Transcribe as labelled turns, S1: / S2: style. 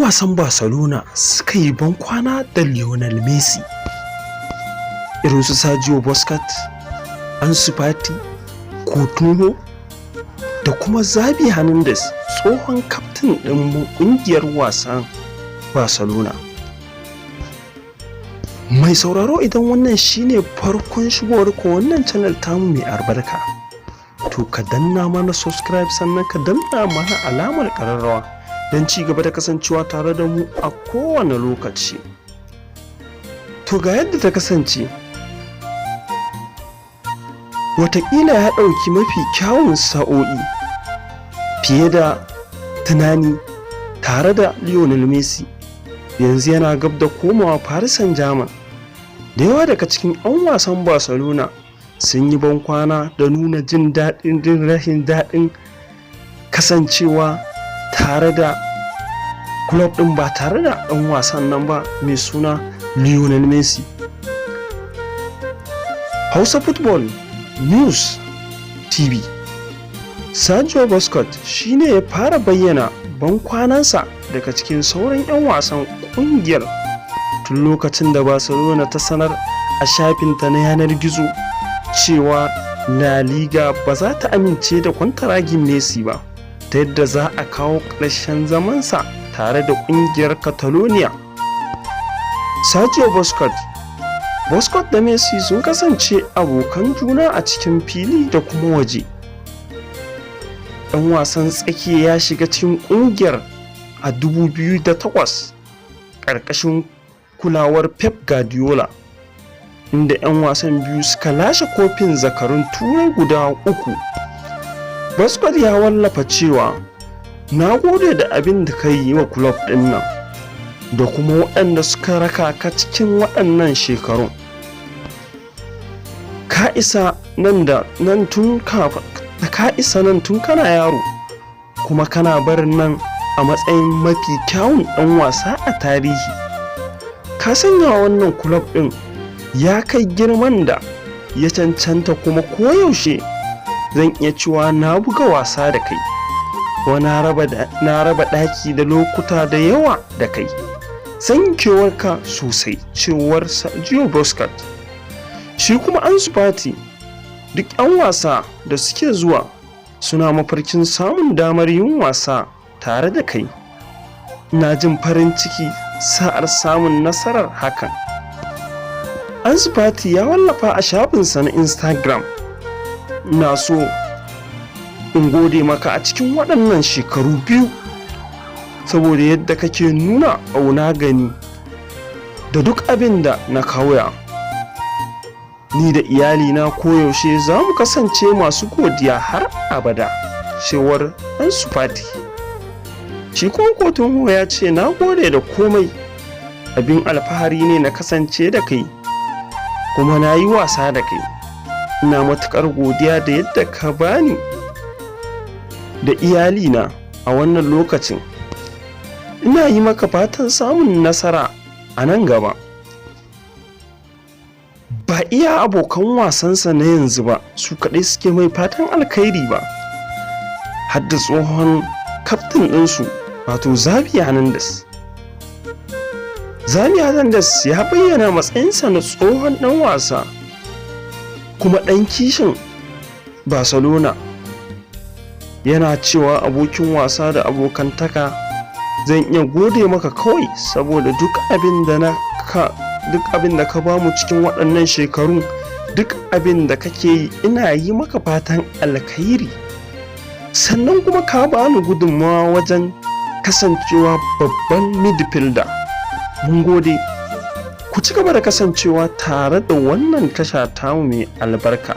S1: wasan Barcelona suka yi bankwana da Lionel Messi, irin su Sergio Busquets, Ansu Fati, Coutinho da kuma Xavi Hernandez, tsohon kaftin ɗin ƙungiyar wasan Barcelona. Mai sauraro, idan wannan shine farkon shigowar ko wannan channel tamu mai albarka, to ka danna mana subscribe sannan ka danna mana alamar ƙararrawa don ci gaba da kasancewa tare da mu a kowane lokaci. To ga yadda ta kasance, wataƙila ya ɗauki mafi kyawun sa'o'i fiye da tunani tare da Lionel Messi, yanzu yana gab da komawa Paris Saint-Germain. Da yawa daga cikin 'yan wasan Barcelona sun yi bankwana da nuna jin rashin daɗin kasancewa tare da club ɗin ba tare da ɗan wasan nan ba mai suna Lionel Messi. Hausa Football News TV, Sergio Busquets shine ya fara bayyana bankwanansa daga cikin sauran 'yan wasan ƙungiyar tun lokacin da Barcelona ta sanar a shafinta na yanar gizo cewa La Liga ba za ta amince da kwantaragin Messi ba, ta yadda za a kawo ƙarshen zamansa tare da ƙungiyar Catalonia. Sergio Busquets da Messi sun kasance abokan juna a cikin fili da kuma waje. Ɗan wasan tsakiya ya shiga cikin ƙungiyar a 2008 ƙarƙashin kulawar Pep Guardiola, inda 'yan wasan biyu suka lashe kofin zakarun turai guda 3. Busquets ya wallafa cewa, "Na gode da abin da ka yi wa kulob ɗin nan da kuma waɗanda suka raka ka cikin waɗannan shekarun. Ka isa nan tun kana yaro, kuma kana barin nan a matsayin mafi kyawun ɗan wasa a tarihi. Ka sanya wannan kulob ɗin ya kai girman da ya cancanta, kuma koyaushe zan iya cewa na buga wasa da kai, ko na raba ɗaki da lokuta da yawa da kai. Zan kewarka sosai," cewar Sergio Busquets. Shi kuma Ansu Fati, duk 'yan wasa da suke zuwa suna mafarkin samun damar yin wasa tare da kai. Ina jin farin ciki sa'ar samun nasarar hakan. Ansu Fati ya wallafa a shafinsa na Instagram, "Ina so in gode maka a cikin waɗannan shekaru 2 saboda yadda kake nuna ƙauna gani da duk abin da na koya. Ni da iyalina koyaushe za mu kasance masu godiya har abada," cewar Ansu Fati. Shi kuma Coutinho ya ce, "Na gode da komai, abin alfahari ne na kasance da kai, kuma na yi wasa da kai. Ina matuƙar godiya da yadda ka bani da iyalina a wannan lokacin. Ina yi maka fatan samun nasara a nan gaba." Ba iya abokan wasansa na yanzu ba su kaɗai suke mai fatan alkhairi ba, har da tsohon kaftin ɗinsu, wato Xavi Hernandez. Xavi Hernandez ya bayyana matsayinsa na tsohon ɗan wasa kuma ɗan kishin Barcelona. Yana cewa, "Abokin wasa da abokantaka, zan iya gode maka kawai saboda duk abin da ka bamu cikin waɗannan shekaru, duk abin da kake yi, ina yi maka fatan alkhairi. Sannan kuma ka bani gudunmawa wajen kasancewa babban midfielder. Mun gode." Ku ci gaba da kasancewa tare da wannan tasha tamu mai albarka.